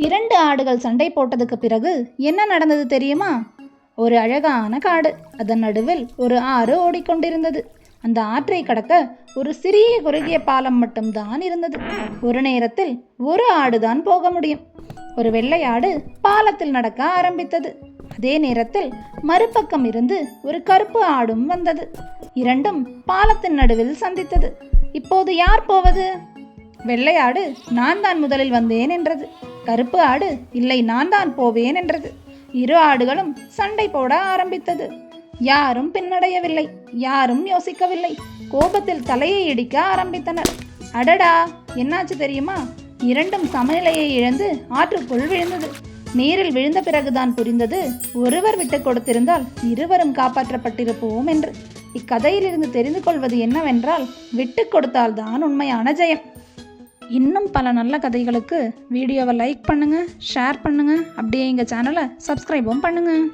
2 ஆடுகள் சண்டை போட்டதுக்கு பிறகு என்ன நடந்தது தெரியுமா? ஒரு அழகான காடு, அதன் நடுவில் ஒரு ஆறு ஓடிக்கொண்டிருந்தது. அந்த ஆற்றை கடக்க ஒரு சிறிய குறுகிய பாலம் மட்டும்தான் இருந்தது. ஒரு நேரத்தில் ஒரு ஆடுதான் போக முடியும். ஒரு வெள்ளை ஆடு பாலத்தில் நடக்க ஆரம்பித்தது. அதே நேரத்தில் மறுபக்கம் இருந்து ஒரு கருப்பு ஆடும் வந்தது. இரண்டும் பாலத்தின் நடுவில் சந்தித்தது. இப்போது யார் போவது? வெள்ளை ஆடு நான் தான் முதலில் வந்தேன் என்றது. கருப்பு ஆடு இல்லை, நான் தான் போவேன் என்றது. இரு ஆடுகளும் சண்டை போட ஆரம்பித்தது. யாரும் பின்னடையவில்லை, யாரும் யோசிக்கவில்லை. கோபத்தில் தலையை இடிக்க ஆரம்பித்தனர். அடடா, என்னாச்சு தெரியுமா? இரண்டும் சமநிலையை இழந்து ஆற்றுக்குள் விழுந்தது. நீரில் விழுந்த பிறகுதான் புரிந்தது, ஒருவர் விட்டு கொடுத்திருந்தால் இருவரும் காப்பாற்றப்பட்டிருப்போம் என்று. இக்கதையிலிருந்து தெரிந்து கொள்வது என்னவென்றால், விட்டு கொடுத்தால்தான் உண்மையான ஜெயம். இன்னும் பல நல்ல கதைகளுக்கு வீடியோவை லைக் பண்ணுங்கள், ஷேர் பண்ணுங்கள், அப்படியே எங்கள் சேனலை சப்ஸ்கிரைபும் பண்ணுங்கள்.